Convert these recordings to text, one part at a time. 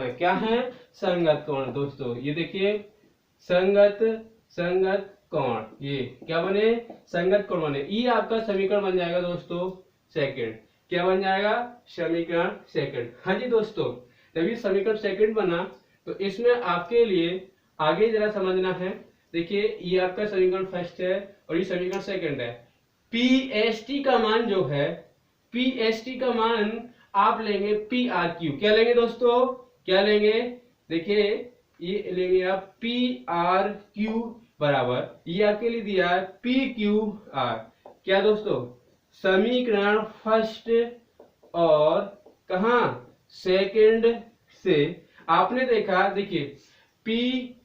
है। क्या है? संगत कोण दोस्तों। ये देखिए संगत संगत कोण, ये क्या बने? संगत कोण बने। ये आपका समीकरण बन जाएगा दोस्तों सेकंड। क्या बन जाएगा? समीकरण सेकंड। हाँ जी दोस्तों, जब ये समीकरण सेकंड बना तो इसमें आपके लिए आगे जरा समझना है। देखिए ये आपका समीकरण फर्स्ट है और ये समीकरण सेकंड है। पीएसटी का मान जो है, पीएसटी का मान आप लेंगे पी आर क्यू। क्या लेंगे दोस्तों? क्या लेंगे? देखिए ये लेंगे आप पी आर क्यू बराबर, ये आपके लिए दिया है पी क्यू आर। क्या दोस्तों? समीकरण फर्स्ट और कहा सेकंड से आपने देखा, देखिए पी,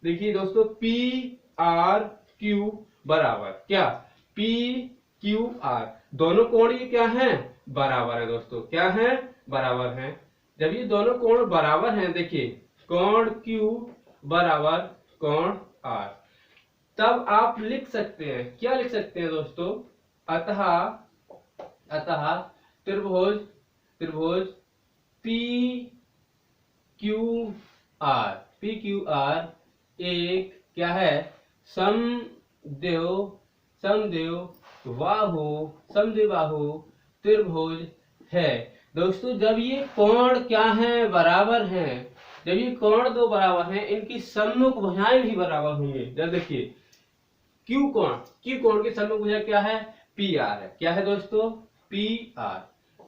देखिए दोस्तों पी आर क्यू बराबर क्या? P Q R. दोनों कोण ये क्या है? बराबर है दोस्तों। क्या है? बराबर है। जब ये दोनों कोण बराबर हैं, देखिए कोण Q बराबर कोण R, तब आप लिख सकते हैं, क्या लिख सकते हैं दोस्तों? अतः अतः त्रिभुज त्रिभुज पी क्यू आर एक क्या है? समद्विबाहु समद्विबाहु त्रिभुज है दोस्तों। जब ये कोण क्या है? बराबर हैं। जब ये कोण दो बराबर हैं, इनकी सम्मुख भुजाएं भी बराबर होंगे। जब देखिए क्यू कोण की सम्मुख भुजा क्या है? पी आर है। क्या है दोस्तों? पी आर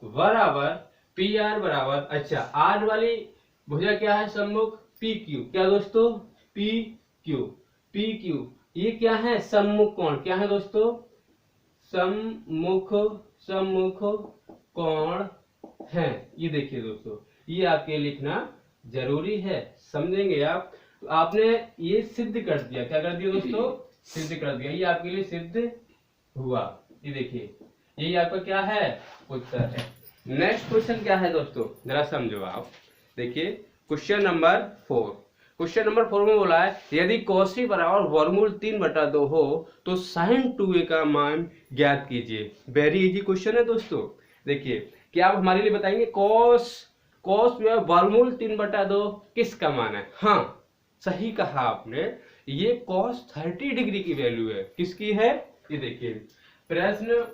बराबर, पी आर बराबर, अच्छा आर वाली भुजा क्या है सम्मुख? P Q. क्या दोस्तों? P Q. ये क्या है? सम्मुख कोण। क्या है दोस्तों? सम्मुख कोण है। ये देखिए दोस्तों, ये आपके लिखना जरूरी है, समझेंगे आप। तो आपने ये सिद्ध कर दिया। क्या कर दिया दोस्तों? सिद्ध कर दिया। ये आपके लिए सिद्ध हुआ। ये देखिए यही आपका क्या है? उत्तर है। नेक्स्ट क्वेश्चन क्या है दोस्तों? जरा समझो आप। देखिए क्वेश्चन नंबर 4। क्वेश्चन नंबर 4 में बोला है यदि कौशी बराबर वर्गमूल 3/2 हो तो sin 2a का मान ज्ञात कीजिए। वेरी इजी क्वेश्चन है दोस्तों। देखिए क्या आप हमारे लिए बताएंगे कॉस जो है वर्गमूल 3/2 किसका मान है? हाँ सही कहा आपने, ये cos 30 डिग्री की वैल्यू है। किसकी है? ये देखिए प्रश्न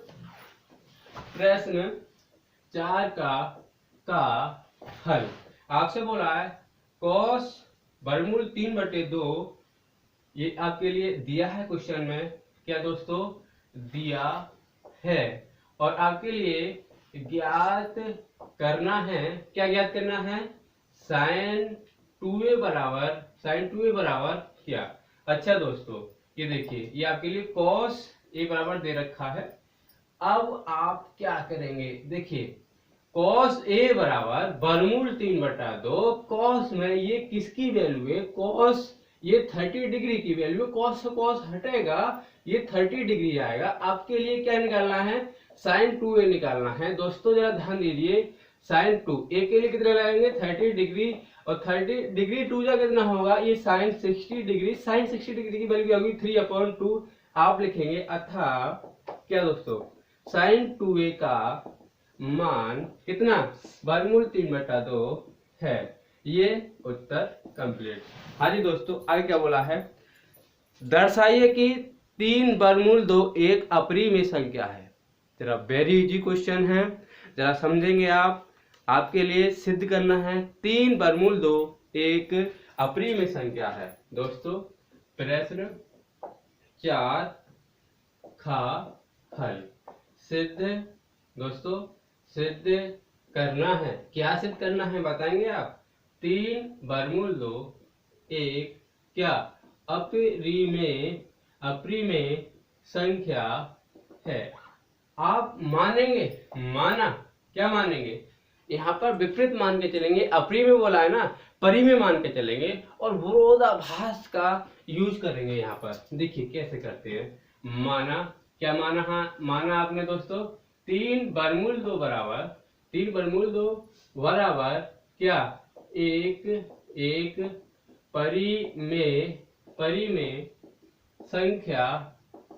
4 का हल आपसे बोला है cos वर्गमूल 3/2, ये आपके लिए दिया है क्वेश्चन में। क्या दोस्तों? दिया है। और आपके लिए ज्ञात करना है, क्या ज्ञात करना है? sin 2a बराबर क्या? अच्छा दोस्तों ये देखिए ये आपके लिए cos a बराबर दे रखा है। अब आप क्या करेंगे? देखिए cos a बराबर वर्गमूल 3/2, cos में ये किसकी वैल्यू है? cos ये 30 डिग्री की वैल्यू, cos से cos हटेगा, ये 30 डिग्री आएगा। आपके लिए क्या निकालना है? sin 2a निकालना है। दोस्तों जरा ध्यान दीजिए, sin 2a के लिए कितना लगाएंगे? 30 डिग्री, और 30 डिग्री 2 जा कितना होगा? ये sin 60 डिग्री। sin 60 डिग्री की वैल्यू होगी 3/2। आप लिखेंगे अतः क्या दोस्तों? sin 2a का मान कितना? वर्गमूल 3/2 है। ये उत्तर कंप्लीट। हाँ जी दोस्तों, आगे क्या बोला है? दर्शाइए कि 3 वर्गमूल 2 एक अपरिमेय संख्या है। जरा वेरी इजी क्वेश्चन है, जरा समझेंगे आप। आपके लिए सिद्ध करना है 3 वर्गमूल 2 एक अपरिमेय संख्या है। दोस्तों प्रश्न 4 का हल सिद्ध, दोस्तों सिद्ध करना है। क्या सिद्ध करना है बताएंगे आप? 3 वर्गमूल 2 एक क्या अपरिमेय संख्या है। आप मानेंगे, माना, क्या मानेंगे? यहाँ पर विपरीत मान के चलेंगे। अपरिमेय बोला है ना, परिमेय मान के चलेंगे और विरोधाभास का यूज करेंगे। यहाँ पर देखिए कैसे करते हैं। माना, क्या माना? हाँ माना आपने दोस्तों 3 वर्गमूल 2 बराबर क्या? एक परिमेय संख्या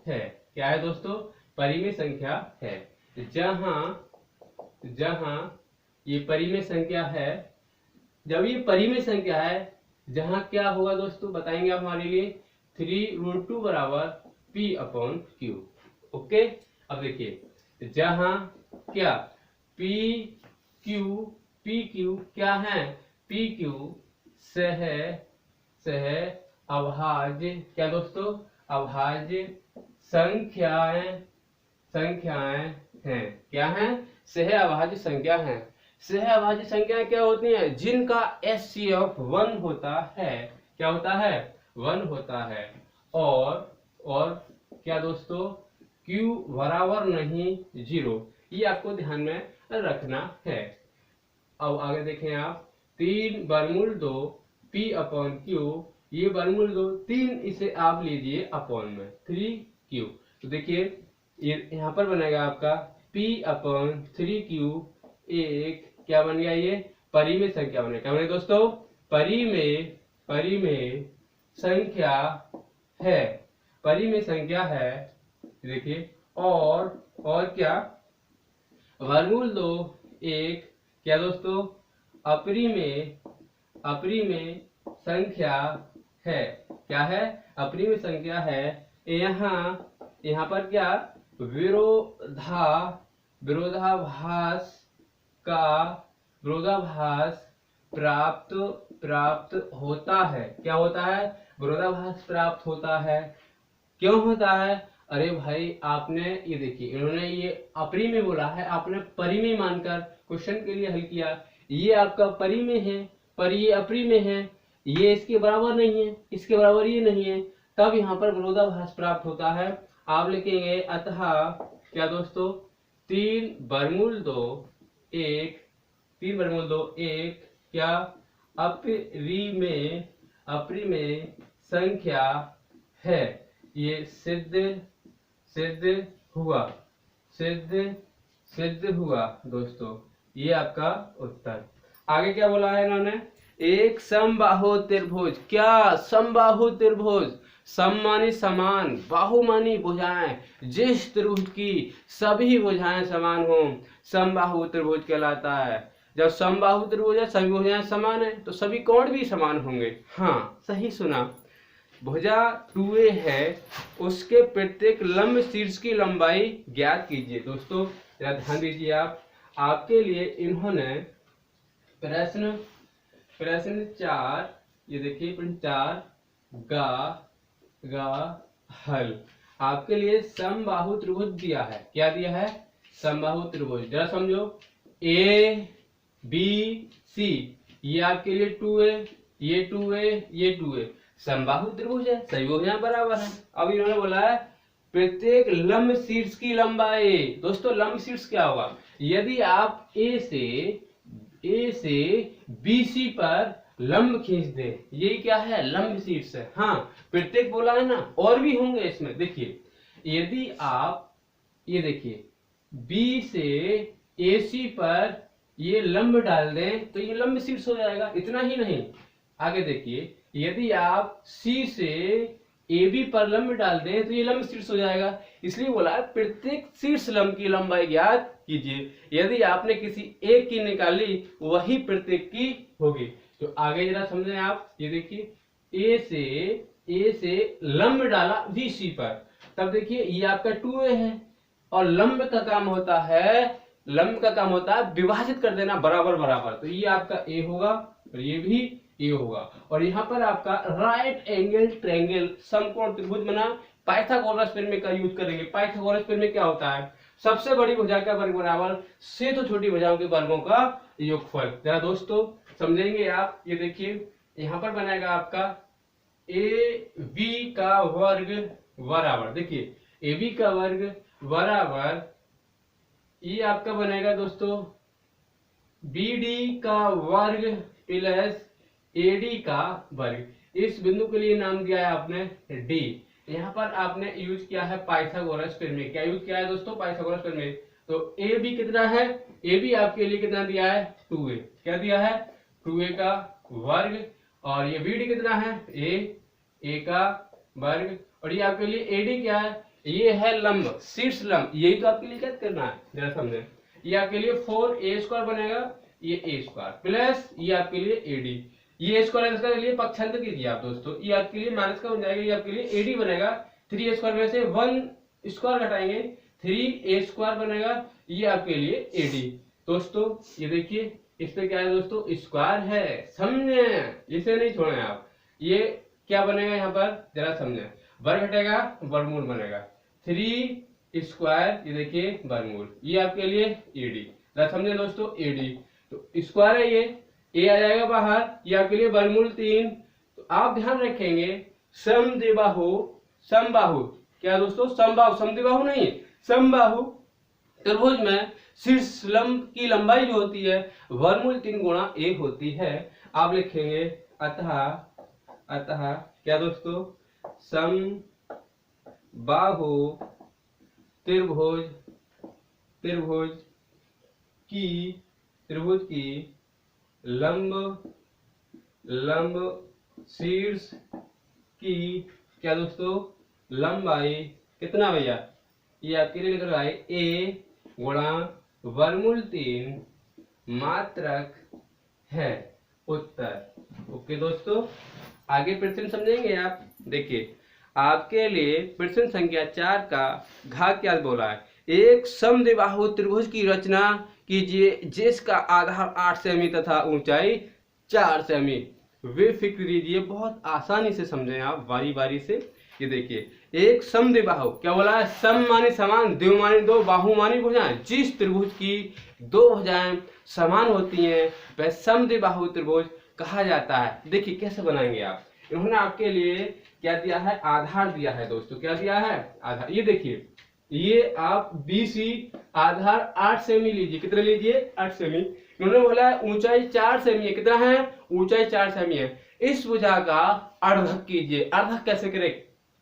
है। क्या है दोस्तों? परिमेय संख्या है। जहां ये परिमेय संख्या है, जब ये परिमेय संख्या है, जहां क्या होगा दोस्तों बताएंगे आप हमारे लिए, 3√2 बराबर P/Q। ओके, अब देखिए जहां क्या PQ क्या है, PQ सह अभाज्य, क्या दोस्तों, अभाज्य संख्याएं हैं। क्या है, सह अभाज्य संख्या है। सह अभाज्य संख्याएं क्या होती हैं, जिनका HCF 1 होता है। क्या होता है, 1 होता है। और क्या दोस्तों, Q बराबर नहीं 0, ये आपको ध्यान में रखना है। अब आगे देखें आप, 3/2 P/Q, ये वर्गमूल 2, 3 इसे आप लीजिए अपॉन में 3Q। तो देखिए यहाँ पर बनेगा आपका P/3Q, एक क्या बन गया, ये परिमेय संख्या बनेगा। क्या बनेगा दोस्तों, परिमेय संख्या है, परिमेय संख्या है। देखिए और क्या, वर्गमूल 2 एक क्या दोस्तों, अपरिमेय संख्या है। क्या है, अपरिमेय संख्या है। यहाँ पर क्या, विरोधाभास प्राप्त होता है। क्या होता है, विरोधाभास प्राप्त होता है। क्यों होता है, अरे भाई आपने ये देखिए, इन्होंने ये अपरिमेय बोला है, आपने परिमेय मानकर क्वेश्चन के लिए हल किया। ये आपका परिमेय है, पर ये अपरिमेय है, ये इसके बराबर नहीं है, इसके बराबर ये नहीं है, तब यहाँ पर विरोधाभास प्राप्त होता है। आप लिखेंगे अतः क्या दोस्तों, 3/2 1 क्या अपरिमेय संख्या है। ये सिद्ध हुआ दोस्तों, ये आपका उत्तर। आगे क्या बोला है इन्होंने, एक समबाहु त्रिभुज। क्या, समबाहु त्रिभुज, सम मानी समान, बाहु मानी भुजाएं, जिस त्रिभुज की सभी भुजाएं समान हो, समबाहु त्रिभुज कहलाता है। जब समबाहु त्रिभुज है, सभी भुजाएं समान है, तो सभी कोण भी समान होंगे। हाँ सही सुना। भुजा 2a है, उसके प्रत्येक लंब शीर्ष की लंबाई ज्ञात कीजिए। दोस्तों जरा ध्यान दीजिए आप, आपके लिए इन्होंने प्रश्न 4, ये देखिए प्रश्न 4 गा हल आपके लिए समबाहु त्रिभुज दिया है। क्या दिया है, समबाहु त्रिभुज। जरा समझो, A B C, ये आपके लिए 2a, ये 2a, ये 2a, समबाहु त्रिभुज है, सभी भुजाएं बराबर है। अब इन्होंने बोला है प्रत्येक लंब शीर्ष की लंबाई। दोस्तों लंब शीर्ष क्या होगा, यदि आप A से BC पर लंब खींच दे, ये क्या है, लंब शीर्ष है। हाँ प्रत्येक बोला है ना, और भी होंगे इसमें। देखिए यदि आप ये देखिए B से AC पर ये लंब डाल दें तो ये लंब शीर्ष हो जाएगा। इतना ही नहीं, आगे देखिए यदि आप C से AB पर लंब डाल दें तो ये लंब शीर्ष हो जाएगा। इसलिए बोला है प्रत्येक शीर्ष लंब की लंबाई ज्ञात कीजिए। यदि आपने किसी एक की निकाली, वही प्रत्येक की होगी। तो आगे जरा समझें आप, ये देखिए A से लंब डाला BC पर, तब देखिए ये आपका 2a है, और लंब का काम होता है विभाजित कर देना बराबर बराबर। तो ये आपका A होगा और ये भी A होगा। और यहाँ पर आपका राइट एंगल ट्रायंगल समकोण त्रिभुज बना, पाइथागोरस प्रमेय का यूज करेंगे। पाइथागोरस प्रमेय क्या होता है, सबसे बड़ी भुजा का वर्ग बराबर से तो छोटी भुजाओं के वर्गों का योगफल। जरा दोस्तों समझेंगे आप, ये देखिए यहाँ पर बनेगा आपका AB का वर्ग बराबर, देखिए AB का वर्ग बराबर, ये आपका बनेगा दोस्तों BD का वर्ग प्लस AD का वर्ग। इस बिंदु के लिए नाम दिया है आपने D। यहाँ पर आपने यूज किया है पाइथागोरस प्रमेय। क्या यूज किया है दोस्तों, पाइथागोरस प्रमेय। तो AB कितना है, AB आपके लिए कितना दिया है, 2a। क्या दिया है, 2a का वर्ग। और ये BD कितना है, A का वर्ग। और ये आपके लिए AD क्या है, ये है लंब, शीर्ष लंब, यही तो आपके लिए क्या करना है, जरा समझे। ये आपके लिए 4a² बनेगा ये ए स्क्वायर प्लस ये आपके लिए एडी, ये स्क्वायर इसका लिए पक्षांतर कीजिए आप दोस्तों, ये आपके लिए माइनस का बन जाएगा, ये आपके लिए एडी बनेगा। 3a स्क्वायर में से 1 स्क्वायर घटाएंगे 3a स्क्वायर बनेगा, ये आपके लिए एडी। दोस्तों ये देखिए इस पे क्या है दोस्तों, स्क्वायर है, समझे, इसे नहीं छोड़े आप। ये क्या बनेगा यहाँ पर जरा समझे, वर्ग घटेगा वर्गमूल बनेगा, 3 स्क्वायर ये देखिए वर्गमूल, ये आपके लिए एडी, जरा समझे दोस्तों एडी। तो स्क्वायर है ये, ए आ जाएगा बाहर, ये आपके लिए वर्गमूल 3। तो आप ध्यान रखेंगे समद्विबाहु, समबाहु क्या दोस्तों, समबाहु, समद्विबाहु नहीं, समबाहु त्रिभुज में शीर्ष लंब की लंबाई जो होती है वर्गमूल 3 गुणा ए होती है। आप लिखेंगे अतः, अतः क्या दोस्तों, समबाहु त्रिभुज, त्रिभुज की लंब, लंब शीर्ष की क्या दोस्तों लंबाई कितना भैया, ये आपके लिए लिख रहा है ए गुणा वर्गमूल 3 मात्रक है उत्तर। ओके दोस्तों, आगे प्रश्न समझेंगे आप। देखिए आपके लिए प्रश्न संख्या 4 का घ क्या बोला है, एक समद्विबाहु त्रिभुज की रचना कीजिए जिसका आधार 8 सेमी तथा ऊंचाई 4 सेमी। वे फिक्र दीजिए, बहुत आसानी से समझें आप बारी बारी से। ये देखिए एक समद्विबाहु क्या बोला है, सम मानी समान, द्वि मानी दो, बाहु मानी भुजाएं। जिस त्रिभुज की दो भुजाएं समान होती हैं वह समद्विबाहु त्रिभुज कहा जाता है। देखिए कैसे बनाएंगे आप, इन्होंने आपके लिए क्या दिया है, आधार दिया है दोस्तों, क्या दिया है आधार। ये देखिए ये आप BC आधार 8 सेमी लीजिए, कितने लीजिए 8 सेमी। इन्होंने बोला है ऊंचाई 4 सेमी है, कितना है ऊंचाई 4 सेमी है। इस भुजा का अर्धक कीजिए, अर्धक कैसे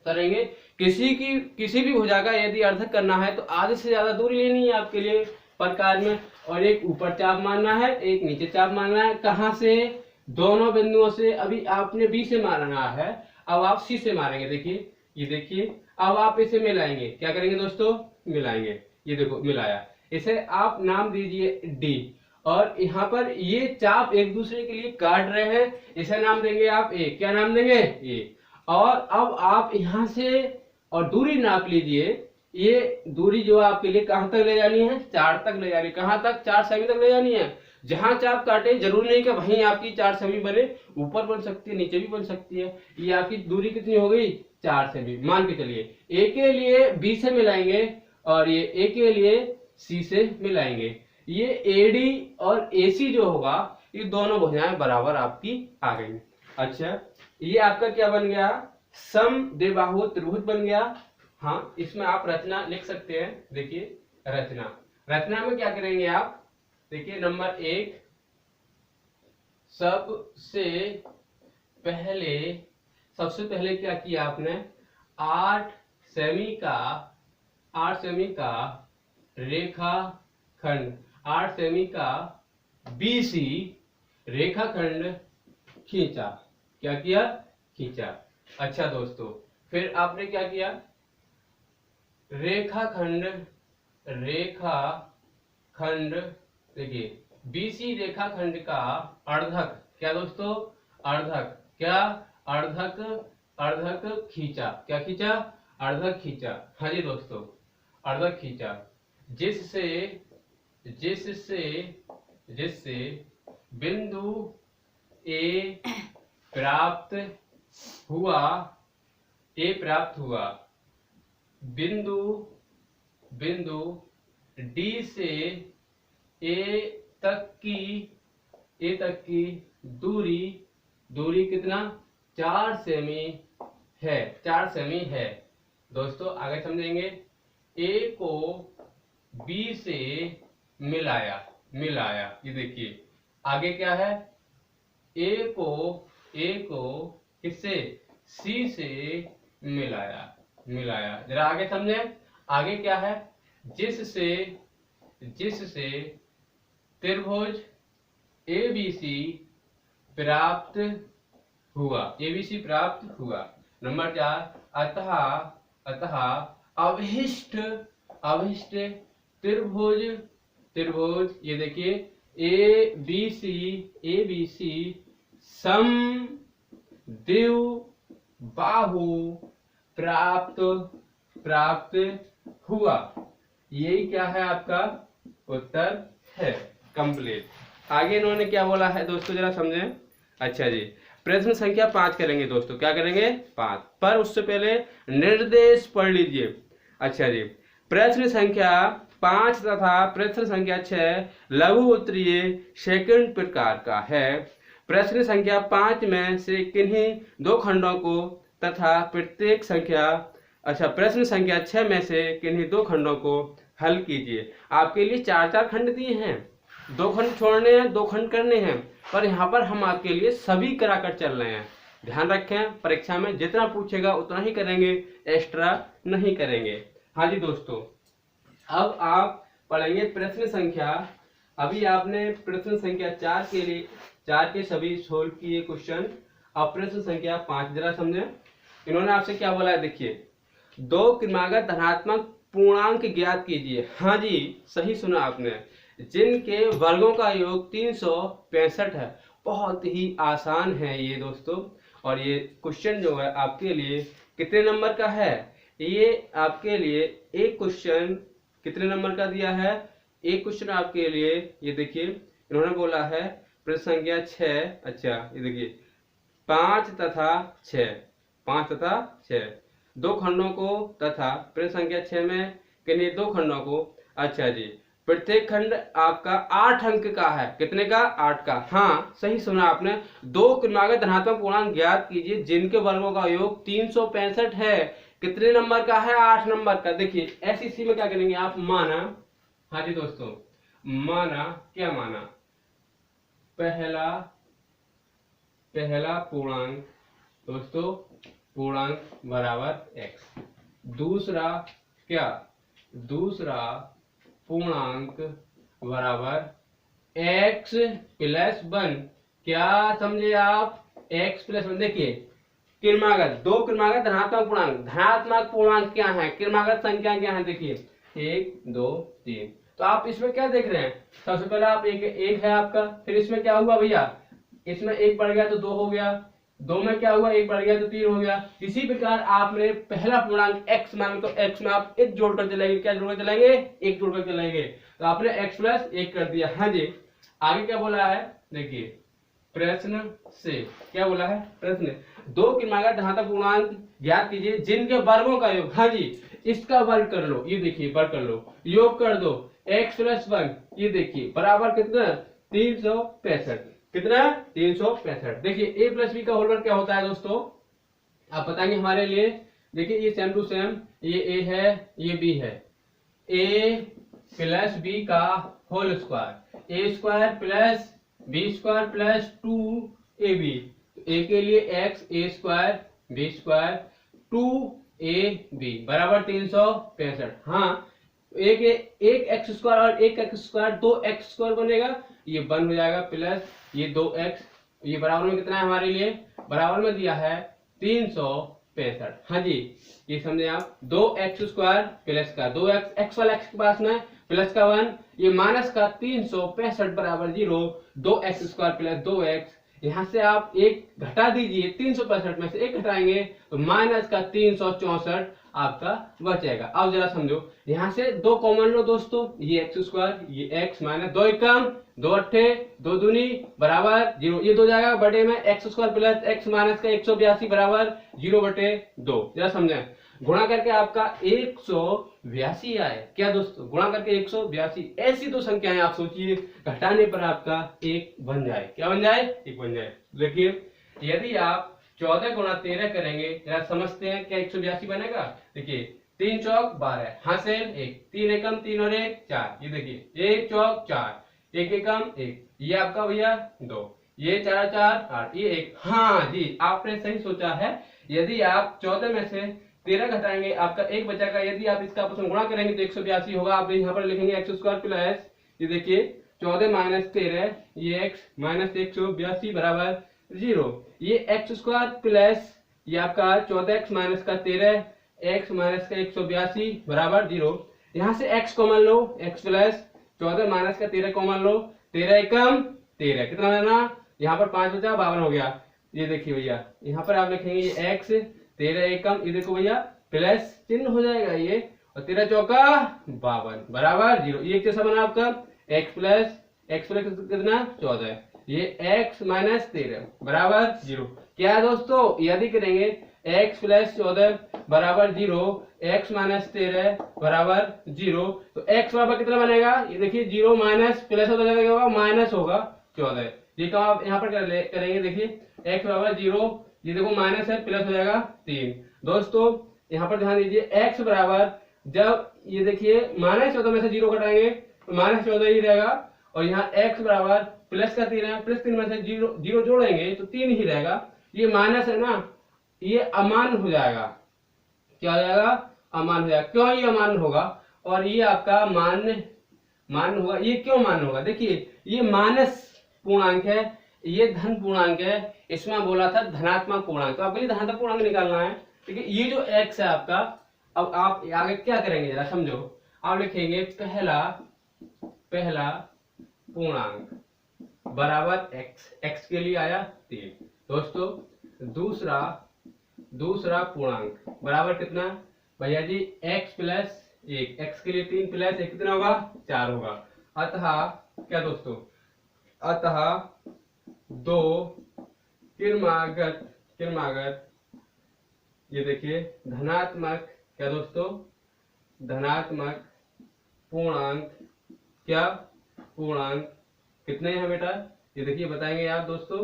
करेंगे, किसी भी भुजा का यदि अर्धक करना है तो आधे से ज्यादा दूरी लेनी है आपके लिए प्रकार में, और एक ऊपर चाप मारना है एक नीचे चाप मारना है। कहां से, दोनों बिंदुओं से। अभी आपने B से मारना है, अब आप C से मारेंगे। देखिए ये देखिए अब आप इसे मिलाएंगे, क्या करेंगे दोस्तों मिलाएंगे, ये देखो मिलाया, इसे आप नाम दीजिए D। और यहाँ पर ये चाप एक दूसरे के लिए काट रहे हैं, इसे नाम देंगे आप A, क्या नाम देंगे A। और अब आप यहाँ से और दूरी नाप लीजिए, ये दूरी जो आपके लिए कहां तक ले जानी है, 4 तक ले जानी है। कहां तक, 4 सेमी तक ले जानी है। जहां चाप काटे जरूरी नहीं कि वहीं आपकी 4 सेमी बने, ऊपर बन सकती है नीचे भी बन सकती है। ये आपकी दूरी कितनी हो गई 4 सेमी मान के चलिए। ए के लिए B से मिलाएंगे और ये ए के लिए C से मिलाएंगे। ये AD और AC जो होगा ये दोनों भुजाएं बराबर आपकी आ गई। अच्छा ये आपका क्या बन गया, समद्विबाहु त्रिभुज बन गया। हाँ इसमें आप रचना लिख सकते हैं। देखिए रचना, रचना में क्या करेंगे आप, देखिए नंबर 1 सबसे पहले क्या किया आपने, 8 सेमी का रेखाखंड, 8 सेमी का BC रेखाखंड खींचा। क्या किया, खींचा। अच्छा दोस्तों फिर आपने क्या किया, रेखाखंड देखिए BC रेखाखंड का अर्धक, क्या दोस्तों अर्धक, क्या अर्धक खींचा। क्या खींचा, अर्धक खींचा। हाँ जी दोस्तों अर्धक खींचा, जिससे बिंदु A प्राप्त हुआ, बिंदु D से A तक की दूरी कितना, 4 सेमी है, 4 सेमी है। दोस्तों आगे समझेंगे। A को B से मिलाया, ये देखिए आगे क्या है, A को किससे, C से मिलाया। जरा आगे समझे, आगे क्या है, जिससे त्रिभुज ABC प्राप्त हुआ। नंबर 4 अतः अभिष्ट त्रिभुज, ये देखिए ए बी सी सम दिव बाहु प्राप्त हुआ। यही क्या है आपका उत्तर है। कंप्लीट। आगे इन्होंने क्या बोला है दोस्तों जरा समझें। अच्छा जी, प्रश्न संख्या 5 करेंगे दोस्तों। क्या करेंगे? 5। पर उससे पहले निर्देश पढ़ लीजिए। अच्छा जी, प्रश्न संख्या 5 तथा प्रश्न संख्या 6 लघु उत्तरीय सेकंड प्रकार का है। प्रश्न संख्या 5 में से किन्हीं दो खंडों को तथा प्रत्येक संख्या प्रश्न संख्या 6 में से किन्हीं दो खंडों को हल कीजिए। आपके लिए 4-4 खंड दिए हैं, 2 खंड छोड़ने हैं, 2 खंड करने हैं, पर यहाँ पर हम आपके लिए सभी कराकर चल रहे हैं। ध्यान रखें, परीक्षा में जितना पूछेगा उतना ही करेंगे, एक्स्ट्रा नहीं करेंगे। हाँ जी दोस्तों, अब आप पढ़ेंगे प्रश्न संख्या। अभी आपने प्रश्न संख्या 4 के लिए 4 के सभी सोल्व किए क्वेश्चन। अब प्रश्न संख्या 5 जरा समझें। इन्होंने आपसे क्या बोला है, देखिए, 2 क्रमागत धनात्मक पूर्णांक ज्ञात कीजिए। हाँ जी, सही सुना आपने, जिनके वर्गों का योग 365 है। बहुत ही आसान है ये दोस्तों। और ये क्वेश्चन जो है आपके लिए कितने नंबर का है? ये आपके लिए एक क्वेश्चन कितने नंबर का दिया है? एक क्वेश्चन आपके लिए, ये देखिए इन्होंने बोला है प्रश्न संख्या 6। अच्छा, ये देखिए 5 तथा 6 2 खंडों को तथा प्रश्न संख्या 6 में किन्हीं 2 खंडों को। अच्छा जी, प्रत्येक खंड आपका 8 अंक का है। कितने का? 8 का। हाँ, सही सुना आपने। 2 क्रमागत धनात्मक पूर्णांक ज्ञात कीजिए जिनके वर्गों का योग 365 है। कितने नंबर का है? 8 नंबर का। देखिए ऐसी में क्या करेंगे आप? माना। हाँ जी दोस्तों, माना, क्या माना? पहला पूर्णांक दोस्तों, पूर्णांक बराबर x। दूसरा क्या? दूसरा पूर्णांक बराबर x प्लस 1। क्या समझे आप? x plus 1। देखिए क्रमागत, 2 क्रमागत धनात्मक पूर्णांक। धनात्मक पूर्णांक क्या है? क्रमागत संख्या क्या है? देखिए 1 2 3। तो आप इसमें क्या देख रहे हैं? सबसे पहले आप एक है आपका, फिर इसमें क्या हुआ भैया? इसमें 1 बढ़ गया तो 2 हो गया, 2 में क्या हुआ? 1 बढ़ गया तो 3 हो गया। इसी प्रकार आपने पहला पूर्णांक x मान तो x में आप 1 जोड़कर चलाएंगे। क्या जोड़कर चलाएंगे? 1 जोड़कर चलाएंगे। तो आपने x प्लस 1 कर दिया। हाँ जी, आगे क्या बोला है? देखिए प्रश्न से क्या बोला है? प्रश्न 2 क्रमागत धनात्मक पूर्णांक ज्ञात कीजिए जिनके वर्गों का योग। हाँ जी, इसका वर्ग कर लो। ये देखिए वर्ग कर लो, योग कर दो। x प्लस 1, ये देखिए बराबर कितना? 365। कितना? 365। देखिए a प्लस बी का होल वर्ग क्या होता है दोस्तों? आप बताएंगे हमारे लिए। देखिए ये सेम टू सेम, ये a है, ये b है। a प्लस बी का whole square, a square plus B square plus 2ab। a के लिए x, a square b square 2ab बराबर 365। हाँ, एक एक्स स्क्वायर और एक एक्स स्क्वायर 2x स्क्वायर बनेगा, ये 1 हो जाएगा, प्लस ये 2x, ये बराबर में कितना है हमारे लिए? बराबर में दिया है 365। हाँ जी, ये समझे आप। 2x स्क्वायर प्लस का 2x, x वाला x के पास में प्लस का 1, ये माइनस का 365 बराबर 0। 2x स्क्वायर प्लस 2x, यहाँ से आप 1 घटा दीजिए, 365 में से 1 घटाएंगे तो माइनस का 364 आपका बचेगा। अब जरा समझो, यहाँ से 2 कॉमन लो दोस्तों, ये एक्स स्क्वायर, ये एक्स माइनस 2 एकम 2 अट्ठे 2 दूनी बराबर 0। ये 2 जाएगा बटे में x square plus x minus का 182 बराबर 0/2। जरा समझें, गुणा करके आपका 182 आए। क्या दोस्तों? गुणा करके 182। ऐसी 2 संख्याएं आप सोचिए, घटाने पर आपका 1 बन जाए। क्या बन जाए? 1 बन जाए। देखिए यदि आप 14 गुणा 13 करेंगे, जरा समझते हैं क्या 182 बनेगा। देखिए 3 चौक 12, हासिल 1, 3 एकम 3 और 1 4। ये देखिए 1 चौक 4, 1 एकम 1, ये आपका भैया 2, ये 4 4 8, ये 1। हाँ जी, आपने सही सोचा है। यदि आप 14 में से 13 घटाएंगे, आपका 1 बचेगा। यदि आप इसका आपस में गुणा करेंगे तो 182 होगा। आप यहाँ पर लिखेंगे एक्स स्क्वायर प्लस, ये देखिए 14 माइनस 13, ये एक्स माइनस 182 बराबर 0। ये एक्स स्क्वायर प्लस ये आपका 14x माइनस का 13, x माइनस का 182 बराबर 0। यहाँ से x कॉमन लो, x प्लस 14 माइनस का 13 कॉमन लो, 13 एकम 13, कितना लेना, यहाँ पर 5 बचा 52 हो गया। ये देखिए भैया यहाँ पर आप लिखेंगे ये x 13 एकम, ये देखो भैया प्लस चिन्ह हो जाएगा ये, और 13 चौका 52 बराबर 0। ये कैसा बना आपका x प्लस कितना 14, ये x माइनस 13 बराबर 0। क्या है दोस्तों, यदि करेंगे x प्लस 14 बराबर 0, x माइनस 13 बराबर 0, तो x बराबर कितना बनेगा, ये देखिए 0 माइनस प्लस हो जाएगा, माइनस होगा 14। ये तो आप यहाँ पर करेंगे, देखिए x बराबर 0, ये देखो माइनस है प्लस हो जाएगा 3। दोस्तों यहाँ पर ध्यान दीजिए x बराबर, जब ये देखिए माइनस 14 में से 0 घटाएंगे तो माइनस 14 ही रहेगा, और यहाँ x बराबर प्लस का 3 है, प्लस 3 में से 0 जोड़ेंगे तो 3 ही रहेगा। ये माइनस है ना, ये अमान्य हो जाएगा, क्या हो जाएगा, अमान्य हो जाएगा। क्यों ये अमान्य होगा और ये आपका मान्य होगा, ये क्यों मान्य होगा, देखिए ये माइनस पूर्णांक है, ये धन पूर्णांक है, इसमें बोला था धनात्मक पूर्णांक, तो आपके लिए धनात्मक पूर्णांक निकालना है। ठीक है, ये जो x है आपका, अब आप आगे क्या करेंगे जरा समझो, आप लिखेंगे पहला पूर्णांक बराबर x के लिए आया 3। दोस्तों दूसरा पूर्णांक बराबर कितना भैया जी, x प्लस 1, x के लिए 3 प्लस 1 कितना होगा 4 होगा। अतः क्या दोस्तों, अतः दो क्रमागत ये देखिए धनात्मक, क्या दोस्तों, धनात्मक पूर्णांक, क्या पूर्णांक कितने हैं बेटा, ये देखिए बताएंगे आप दोस्तों,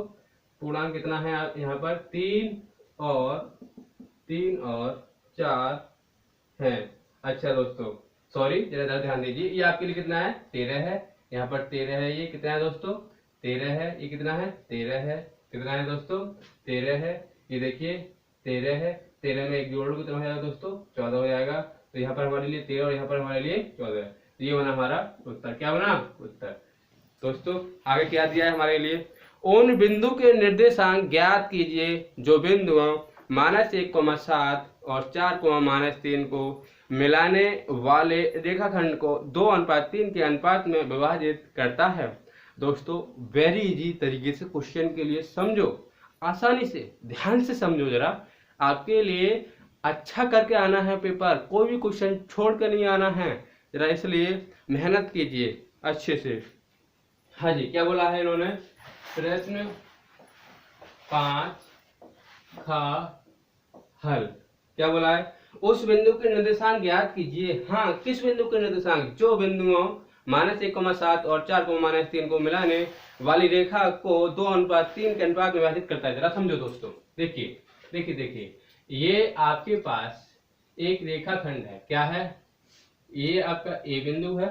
पूर्णांक कितना है यहाँ पर 3 और 4 है। अच्छा दोस्तों सॉरी, जरा ध्यान दीजिए, ये आपके लिए कितना है 13 है, यहाँ पर 13 है, ये कितना है दोस्तों 13 है, ये कितना है 13 है, कितना है दोस्तों 13 है, ये देखिए 13 है, 13 में एक जोड़ लो कितना हो जाएगा दोस्तों 14 हो जाएगा। तो यहाँ पर हमारे लिए 13 और यहाँ पर हमारे लिए 14, तो ये बना हमारा उत्तर, क्या बना उत्तर। दोस्तों आगे क्या दिया है हमारे लिए, उन बिंदु के निर्देशांक ज्ञात कीजिए जो बिंदुओं -1,7 और 4,-3 को मिलाने वाले रेखाखंड को 2:3 के अनुपात में विभाजित करता है। दोस्तों वेरी इजी तरीके से क्वेश्चन के लिए समझो, आसानी से ध्यान से समझो, जरा आपके लिए अच्छा करके आना है पेपर, कोई भी क्वेश्चन छोड़ कर नहीं आना है, जरा इसलिए मेहनत कीजिए अच्छे से। हाँ जी, क्या बोला है इन्होंने, प्रश्न 5 का हल, क्या बोला है, उस बिंदु के निर्देशांक ज्ञात कीजिए। हाँ, किस बिंदु के निर्देशांक, जो बिंदुओं -1,7 और 4,-3 को मिलाने वाली रेखा को 2:3 के अनुपात में विभाजित करता है। जरा समझो दोस्तों, देखिए ये आपके पास एक रेखाखंड है, क्या है, ये आपका ए बिंदु है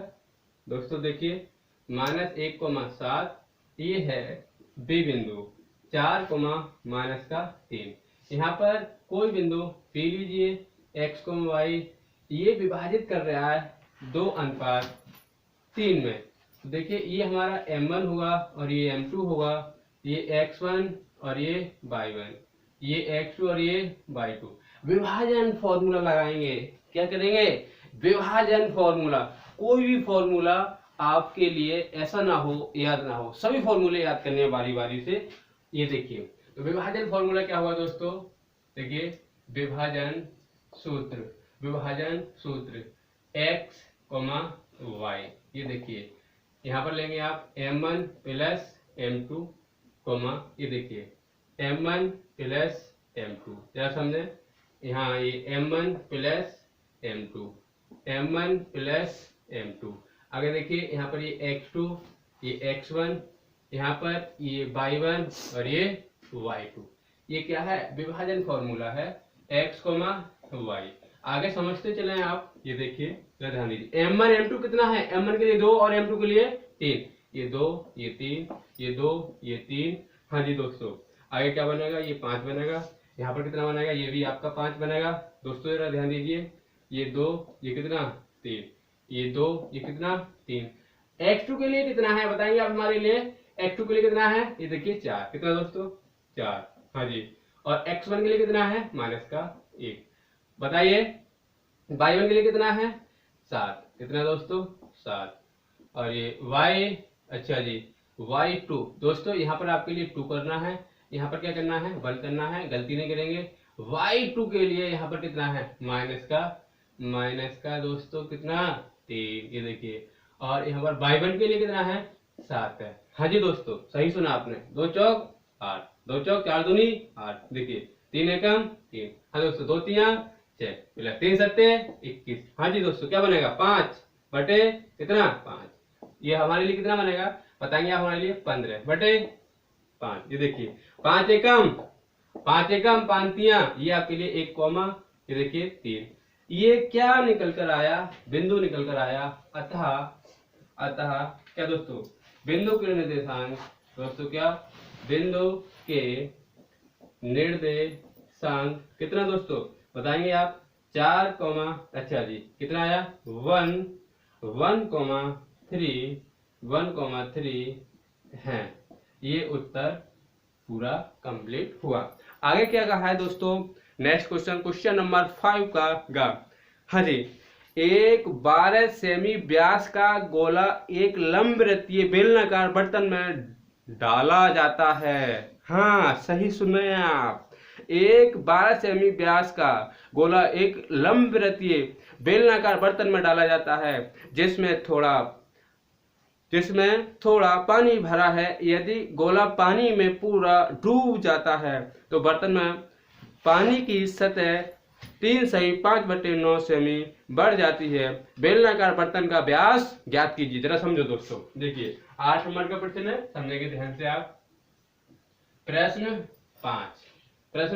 दोस्तों, देखिए -1,7, ये है बी बिंदु 4,-3, यहाँ पर कोई बिंदु पी लीजिए x, y, ये विभाजित कर रहा है 2:3 में। तो देखिए ये हमारा m1 होगा और ये m2 होगा, ये x1 और ये y1, ये x2 और ये y2। विभाजन फॉर्मूला लगाएंगे, क्या करेंगे, विभाजन फॉर्मूला। कोई भी फॉर्मूला आपके लिए ऐसा ना हो याद ना हो, सभी फॉर्मूले याद करने हैं बारी बारी से। ये देखिए तो विभाजन फॉर्मूला क्या हुआ दोस्तों, देखिए विभाजन सूत्र x, y, ये देखिए यहाँ पर लेंगे आप m1 प्लस m2, ये देखिए m1 प्लस m2, जरा समझे, यहाँ ये m1 प्लस m2, आगे देखिए यहाँ पर ये x2, ये x1, यहाँ पर ये y1 और ये y2। ये क्या है, विभाजन फॉर्मूला है x, y। आगे समझते चले आप, ये देखिए ध्यान दीजिए, m1 m2 कितना है, m1 के लिए 2 और m2 के लिए 3, ये 2 ये 3, ये 2 ये 3। हाँ जी दोस्तों, आगे क्या बनेगा, ये 5 बनेगा, यहाँ पर कितना बनेगा, ये भी आपका 5 बनेगा। दोस्तों जरा ध्यान दीजिए, ये 2 ये कितना 3, ये 2 ये कितना 3। x2 के लिए कितना है बताएंगे आप हमारे लिए, x2 के लिए कितना है, ये देखिए 4, कितना दोस्तों 4, हाँ जी। और x1 के लिए कितना है, -1, बताइए। y1 के लिए कितना है 7, कितना दोस्तों 7। और ये अच्छा जी y2 दोस्तों यहाँ पर आपके लिए 2 करना है, यहाँ पर क्या करना है 1 करना है, गलती नहीं करेंगे। y2 के लिए यहाँ पर कितना है माइनस का दोस्तों कितना 3, ये देखिए। और यहाँ पर y1 के लिए कितना है 7 है। हाँ जी दोस्तों सही सुना आपने, 2 चौक 8, 2 चौक 4 दूनी 8, देखिए 3 एकम 3। हाँ दोस्तों 2 तिया 6, 3 सत्ते 21। हाँ जी दोस्तों क्या बनेगा 5 बटे कितना 5, ये हमारे लिए कितना बनेगा बताएंगे आप हमारे लिए 15 बटे 5। ये देखिए 5 एकम 5 तिया, ये आपके लिए 1 कॉमा, ये देखिए 3। ये क्या निकल कर आया बिंदु निकल कर आया, अतः क्या दोस्तों बिंदु के निर्देशांक दोस्तों क्या बिंदु के निर्देशांक कितना दोस्तों बताएंगे आप 4 कॉमा, अच्छा जी कितना आया 1,3 है। ये उत्तर पूरा कंप्लीट हुआ। आगे क्या कहा है दोस्तों, नेक्स्ट क्वेश्चन नंबर 5 का गा। हाँ जी, एक 12 सेमी व्यास का गोला एक लंबवृत्तीय बेलनाकार बर्तन में डाला जाता है। हाँ सही सुने आप, एक 12 सेमी व्यास का गोला एक लंबवृत्तीय बेलनाकार बर्तन में डाला जाता है जिसमें थोड़ा पानी भरा है। यदि गोला पानी में पूरा डूब जाता है तो बर्तन में पानी की सतह 3/5/9 सेमी बढ़ जाती है। बेलनाकार बर्तन का व्यास ज्ञात कीजिए। जरा समझो दोस्तों, देखिए 8 नंबर का प्रश्न है, समझेंगे ध्यान से आप। प्रश्न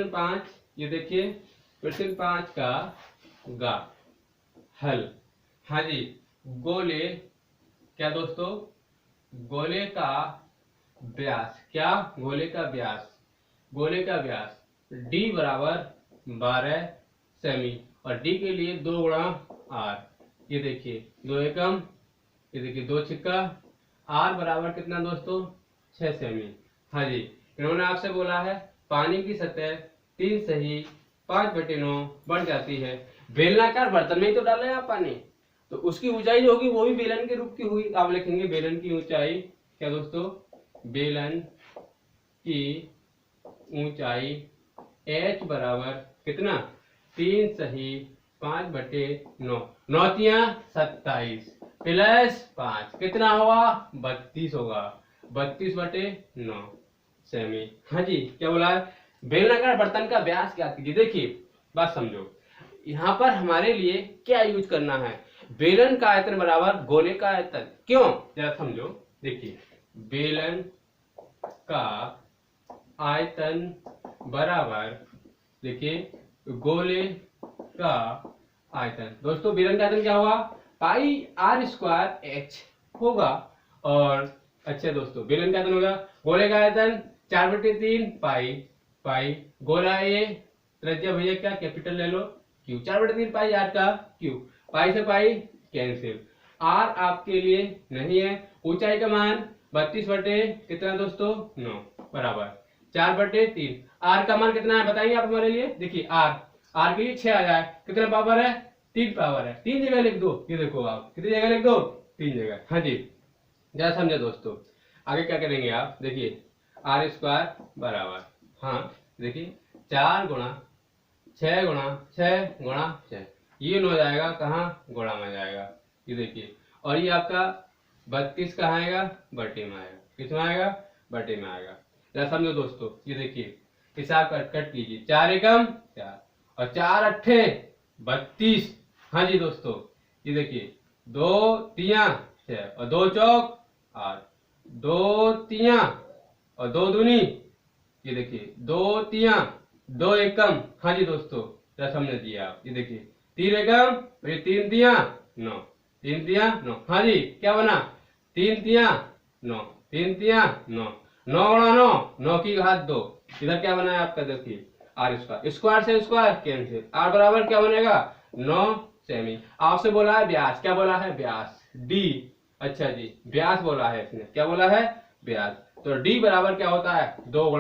5 ये देखिए प्रश्न 5 का गा हल। हाँ जी, गोले क्या दोस्तों गोले का व्यास, क्या गोले का व्यास d बराबर 12 सेमी और d के लिए 2 गुणा r, ये देखिए 2 एकम, ये देखिए 2 छिक्का, r बराबर कितना दोस्तों 6 सेमी। हाँ जी, इन्होंने आपसे बोला है पानी की सतह 3/5/9 बढ़ जाती है। बेलनाकार बर्तन में ही तो डाले हैं आप पानी, तो उसकी ऊंचाई जो होगी वो भी बेलन के रूप की होगी। आप लिखेंगे बेलन की ऊंचाई क्या दोस्तों, बेलन की ऊंचाई h बराबर कितना 3/5/9, 9 तिया 27 प्लस 5 कितना होगा 32 होगा, 32/9 सेमी। हाँ जी, क्या बोला है बेलनाकार बर्तन का व्यास ज्ञात कीजिए। देखिए बात समझो, यहाँ पर हमारे लिए क्या यूज करना है, बेलन का आयतन बराबर गोले का आयतन। क्यों जरा समझो, देखिए बेलन का आयतन बराबर देखिए गोले का आयतन। दोस्तों बेलन का आयतन क्या होगा πr² h होगा। और अच्छा दोस्तों बेलन का आयतन होगा, गोले का आयतन 4/3 पाई, गोला ए त्रिज्या भैया क्या कैपिटल ले लो क्यू, 4/3 पाई r का क्यू, पाई से पाई कैंसिल, r आपके लिए नहीं है। ऊंचाई का मान 32 बटे कितना दोस्तों 9 बराबर 4/3। r का मान कितना है बताइए आप हमारे लिए। देखिए r के लिए 6 आ जाए, कितना पावर है 3 पावर है, 3 जगह लिख दो। ये देखो आप कितनी जगह लिख दो 3 जगह। हाँ जी, जरा समझे दोस्तों, आगे क्या करेंगे आप। देखिए r² बराबर, हाँ देखिए 4 गुणा 6 गुणा 6 गुणा 6, ये न हो जाएगा कहाँ गुणा में जाएगा, ये देखिए। और ये आपका 32 कहाँ आएगा बटे में आएगा, किसमें आएगा बटे में आएगा। जरा समझो दोस्तों, ये देखिए हिसाब कट कीजिए, 4 एकम 4 और 4 अट्ठे 32। हाँ जी दोस्तों, ये देखिए 2 तिया 6 और 2 चौक 8, 2 तिया और 2 दूनी, ये देखिए 2 तिया 2 एकम। हाँ जी दोस्तों जरा समझ दिए आप, ये देखिए 3 एकम और ये 3 तिया 9, 3 तिया 9। हाँ जी क्या बना 3 तिया 9, 3 तिया 9, 9 गुणा 9, 9 की घात 2। इधर क्या बना है आपका देखिए r², स्क्वायर से स्क्वायर कैंसिल, r बराबर क्या बनेगा 9 सेमी। आपसे बोला है व्यास, क्या बोला है व्यास d, अच्छा जी व्यास बोला है इसने, क्या बोला है व्यास। तो d बराबर क्या होता है 2